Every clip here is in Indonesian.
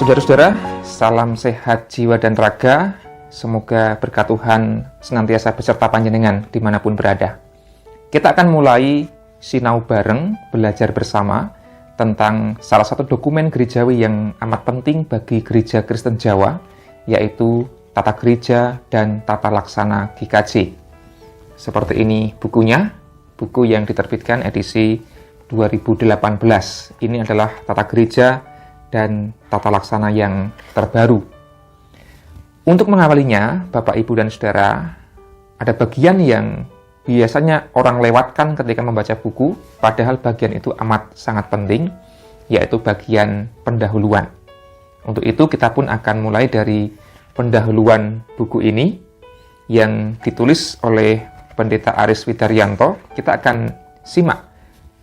Saudara-saudara, salam sehat jiwa dan raga. Semoga berkat Tuhan senantiasa beserta panjenengan dimanapun berada. Kita akan mulai sinau bareng, belajar bersama tentang salah satu dokumen gerejawi yang amat penting bagi gereja Kristen Jawa, yaitu Tata Gereja dan Tata Laksana GKJ. Seperti ini bukunya, buku yang diterbitkan edisi 2018. Ini adalah Tata Gereja dan Tata Laksana yang terbaru. Untuk mengawalinya, Bapak, Ibu, dan Saudara, ada bagian yang biasanya orang lewatkan ketika membaca buku, padahal bagian itu amat sangat penting, yaitu bagian pendahuluan. Untuk itu, kita pun akan mulai dari pendahuluan buku ini, yang ditulis oleh Pendeta Aris Widaryanto. Kita akan simak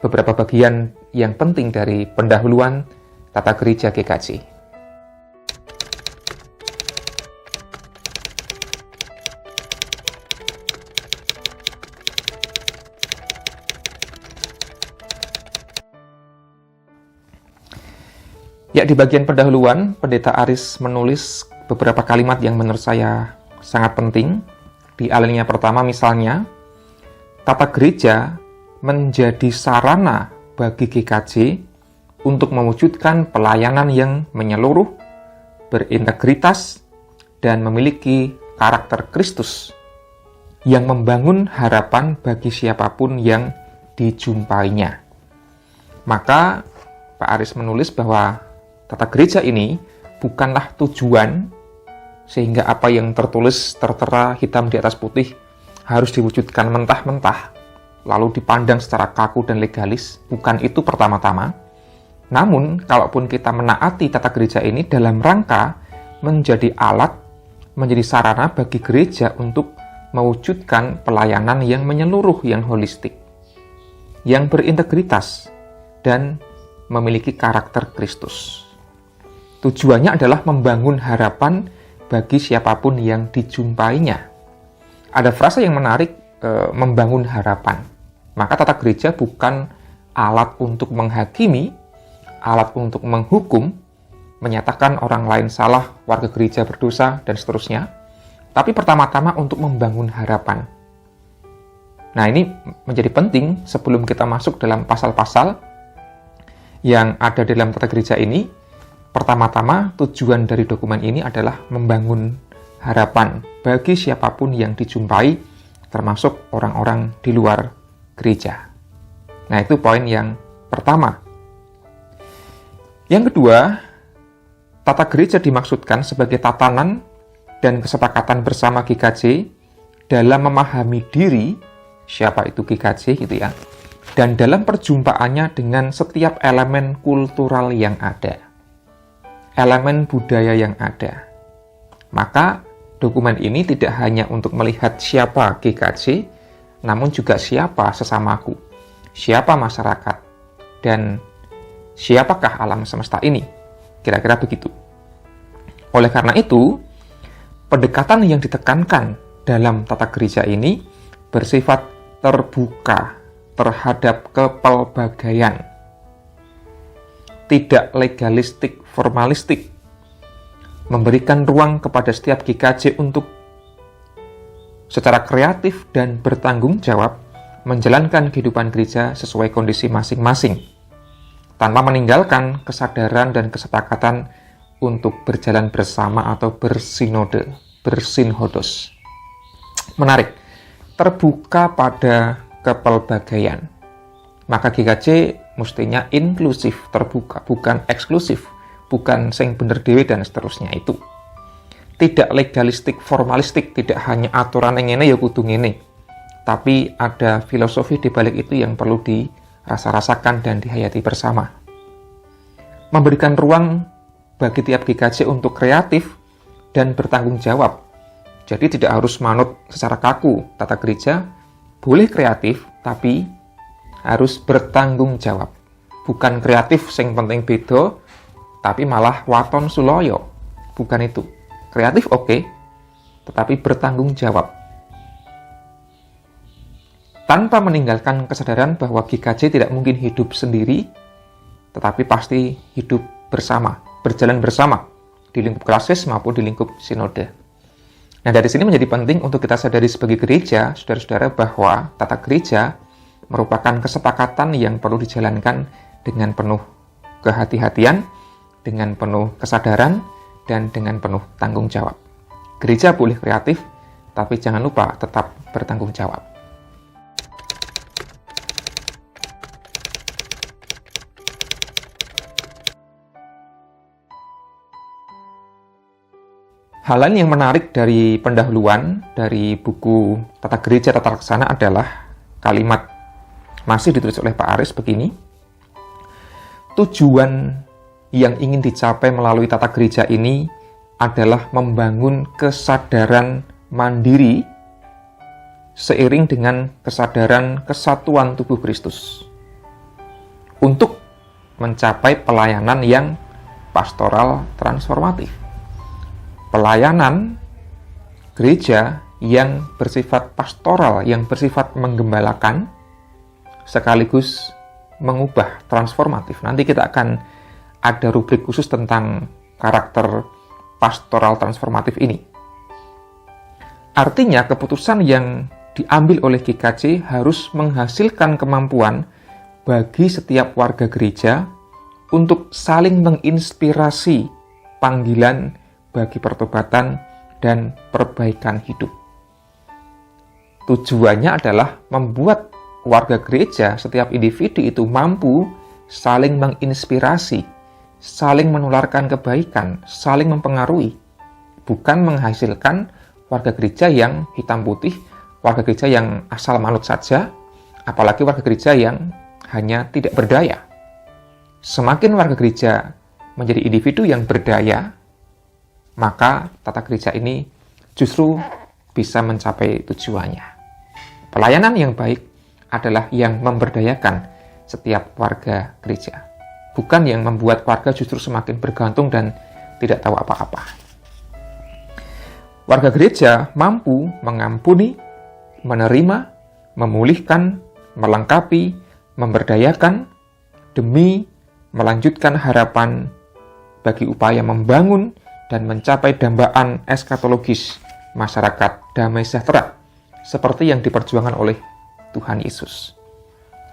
beberapa bagian yang penting dari pendahuluan Tata Gereja GKJ. Ya, di bagian pendahuluan, Pendeta Aris menulis beberapa kalimat yang menurut saya sangat penting. Di alinea pertama misalnya, Tata Gereja menjadi sarana bagi GKJ untuk mewujudkan pelayanan yang menyeluruh, berintegritas, dan memiliki karakter Kristus yang membangun harapan bagi siapapun yang dijumpainya. Maka Pak Aris menulis bahwa Tata Gereja ini bukanlah tujuan sehingga apa yang tertulis tertera hitam di atas putih harus diwujudkan mentah-mentah lalu dipandang secara kaku dan legalis. Bukan itu pertama-tama. Namun, kalaupun kita menaati Tata Gereja ini dalam rangka menjadi alat, menjadi sarana bagi gereja untuk mewujudkan pelayanan yang menyeluruh, yang holistik, yang berintegritas, dan memiliki karakter Kristus. Tujuannya adalah membangun harapan bagi siapapun yang dijumpainya. Ada frasa yang menarik, membangun harapan. Maka Tata Gereja bukan alat untuk menghakimi, alat untuk menghukum, menyatakan orang lain salah, warga gereja berdosa, dan seterusnya. Tapi pertama-tama untuk membangun harapan. Nah, ini menjadi penting sebelum kita masuk dalam pasal-pasal yang ada dalam Tata Gereja ini. Pertama-tama, tujuan dari dokumen ini adalah membangun harapan bagi siapapun yang dijumpai, termasuk orang-orang di luar gereja. Nah, itu poin yang pertama. Yang kedua, Tata Gereja dimaksudkan sebagai tatanan dan kesepakatan bersama GKJ dalam memahami diri, siapa itu GKJ gitu ya, dan dalam perjumpaannya dengan setiap elemen kultural yang ada, elemen budaya yang ada. Maka dokumen ini tidak hanya untuk melihat siapa GKJ, namun juga siapa sesamaku, siapa masyarakat, dan siapakah alam semesta ini? Kira-kira begitu. Oleh karena itu, pendekatan yang ditekankan dalam Tata Gereja ini bersifat terbuka terhadap kepelbagaian. Tidak legalistik, formalistik. Memberikan ruang kepada setiap GKJ untuk secara kreatif dan bertanggung jawab menjalankan kehidupan gereja sesuai kondisi masing-masing, tanpa meninggalkan kesadaran dan kesepakatan untuk berjalan bersama atau bersinode, bersinhodos. Menarik, terbuka pada kepelbagaian. Maka GKJ mestinya inklusif, terbuka, bukan eksklusif, bukan sing bener dewe dan seterusnya itu. Tidak legalistik, formalistik, tidak hanya aturan yang ini ya kudu ngene. Tapi ada filosofi di balik itu yang perlu dirasa-rasakan dan dihayati bersama. Memberikan ruang bagi tiap GKJ untuk kreatif dan bertanggung jawab. Jadi tidak harus manut secara kaku. Tata Gereja boleh kreatif, tapi harus bertanggung jawab. Bukan kreatif sing penting beda, tapi malah waton suloyo. Bukan itu. Kreatif oke, tetapi bertanggung jawab. Tanpa meninggalkan kesadaran bahwa GKJ tidak mungkin hidup sendiri, tetapi pasti hidup bersama, berjalan bersama di lingkup klasis maupun di lingkup sinode. Nah, dari sini menjadi penting untuk kita sadari sebagai gereja, saudara-saudara, bahwa tata gereja merupakan kesepakatan yang perlu dijalankan dengan penuh kehati-hatian, dengan penuh kesadaran, dan dengan penuh tanggung jawab. Gereja boleh kreatif, tapi jangan lupa tetap bertanggung jawab. Hal lain yang menarik dari pendahuluan dari buku Tata Gereja Tata Laksana adalah kalimat masih ditulis oleh Pak Aris begini. Tujuan yang ingin dicapai melalui tata gereja ini adalah membangun kesadaran mandiri seiring dengan kesadaran kesatuan tubuh Kristus untuk mencapai pelayanan yang pastoral transformatif. Pelayanan gereja yang bersifat pastoral, yang bersifat menggembalakan, sekaligus mengubah, transformatif. Nanti kita akan ada rubrik khusus tentang karakter pastoral transformatif ini. Artinya, keputusan yang diambil oleh GKJ harus menghasilkan kemampuan bagi setiap warga gereja untuk saling menginspirasi panggilan bagi pertobatan dan perbaikan hidup. Tujuannya adalah membuat warga gereja, setiap individu itu mampu saling menginspirasi, saling menularkan kebaikan, saling mempengaruhi, bukan menghasilkan warga gereja yang hitam putih, warga gereja yang asal manut saja, apalagi warga gereja yang hanya tidak berdaya. Semakin warga gereja menjadi individu yang berdaya, maka tata gereja ini justru bisa mencapai tujuannya. Pelayanan yang baik adalah yang memberdayakan setiap warga gereja, bukan yang membuat warga justru semakin bergantung dan tidak tahu apa-apa. Warga gereja mampu mengampuni, menerima, memulihkan, melengkapi, memberdayakan demi melanjutkan harapan bagi upaya membangun dan mencapai dambaan eskatologis masyarakat damai sejahtera seperti yang diperjuangkan oleh Tuhan Yesus.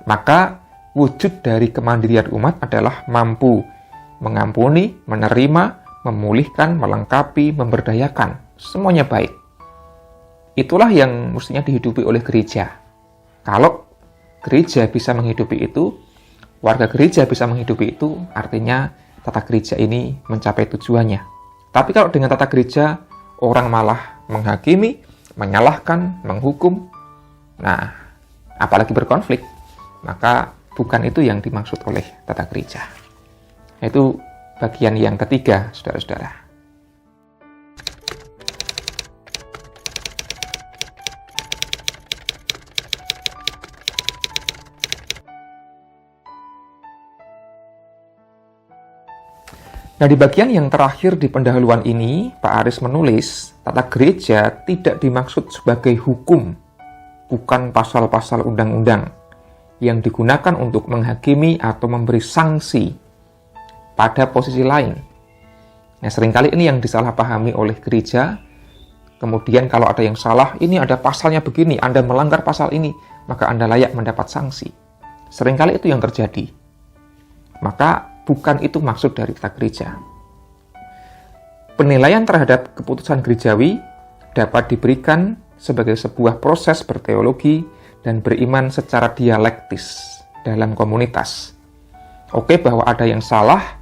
Maka wujud dari kemandirian umat adalah mampu mengampuni, menerima, memulihkan, melengkapi, memberdayakan. Semuanya baik. Itulah yang mestinya dihidupi oleh gereja. Kalau gereja bisa menghidupi itu, warga gereja bisa menghidupi itu, artinya tata gereja ini mencapai tujuannya. Tapi kalau dengan tata gereja, orang malah menghakimi, menyalahkan, menghukum, nah, apalagi berkonflik, maka bukan itu yang dimaksud oleh tata gereja. Itu bagian yang ketiga, saudara-saudara. Nah, di bagian yang terakhir di pendahuluan ini, Pak Aris menulis, tata gereja tidak dimaksud sebagai hukum, bukan pasal-pasal undang-undang yang digunakan untuk menghakimi atau memberi sanksi pada posisi lain. Nah, seringkali ini yang disalahpahami oleh gereja. Kemudian kalau ada yang salah, ini ada pasalnya begini, Anda melanggar pasal ini, maka Anda layak mendapat sanksi. Seringkali itu yang terjadi. Maka bukan itu maksud dari tata gereja. Penilaian terhadap keputusan gerejawi dapat diberikan sebagai sebuah proses berteologi dan beriman secara dialektis dalam komunitas. Oke, bahwa ada yang salah,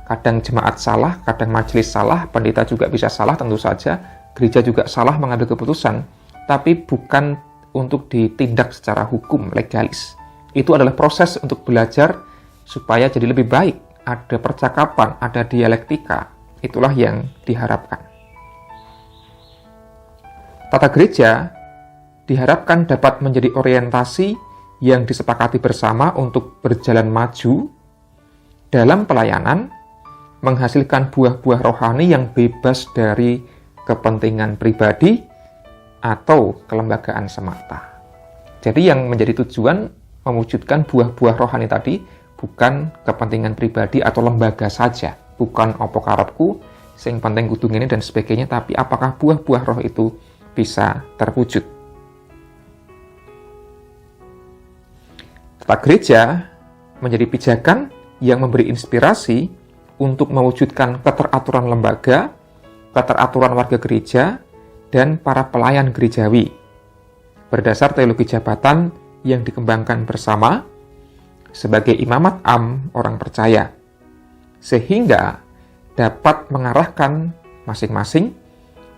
kadang jemaat salah, kadang majelis salah, pendeta juga bisa salah tentu saja, gereja juga salah mengambil keputusan, tapi bukan untuk ditindak secara hukum legalis. Itu adalah proses untuk belajar supaya jadi lebih baik, ada percakapan, ada dialektika. Itulah yang diharapkan. Tata gereja diharapkan dapat menjadi orientasi yang disepakati bersama untuk berjalan maju dalam pelayanan, menghasilkan buah-buah rohani yang bebas dari kepentingan pribadi atau kelembagaan semata. Jadi yang menjadi tujuan mewujudkan buah-buah rohani tadi bukan kepentingan pribadi atau lembaga saja, bukan opo karepku, sing penting kudu ngene dan sebagainya, tapi apakah buah-buah roh itu bisa terwujud. Tata gereja menjadi pijakan yang memberi inspirasi untuk mewujudkan keteraturan lembaga, keteraturan warga gereja, dan para pelayan gerejawi berdasar teologi jabatan yang dikembangkan bersama sebagai imamat am orang percaya, sehingga dapat mengarahkan masing-masing,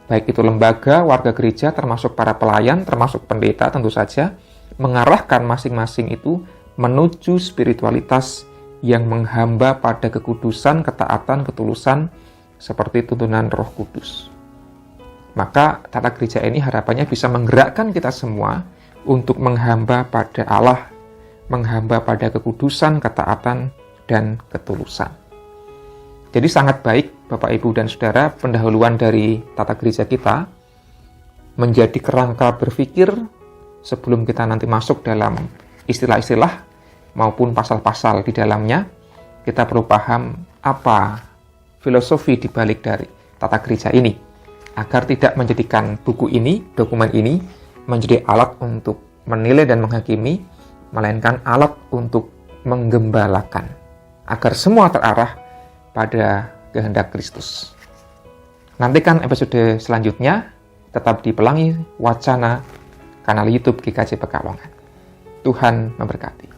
baik itu lembaga, warga gereja, termasuk para pelayan, termasuk pendeta tentu saja, mengarahkan masing-masing itu menuju spiritualitas yang menghamba pada kekudusan, ketaatan, ketulusan, seperti tuntunan Roh Kudus. Maka tata gereja ini harapannya bisa menggerakkan kita semua untuk menghamba pada Allah, menghamba pada kekudusan, ketaatan, dan ketulusan. Jadi sangat baik Bapak, Ibu, dan Saudara, pendahuluan dari tata gereja kita menjadi kerangka berpikir sebelum kita nanti masuk dalam istilah-istilah maupun pasal-pasal di dalamnya. Kita perlu paham apa filosofi dibalik dari tata gereja ini, agar tidak menjadikan buku ini, dokumen ini, menjadi alat untuk menilai dan menghakimi, melainkan alat untuk menggembalakan, agar semua terarah pada kehendak Kristus. Nantikan episode selanjutnya, tetap di Pelangi Wacana, kanal YouTube GKJ Pekalongan. Tuhan memberkati.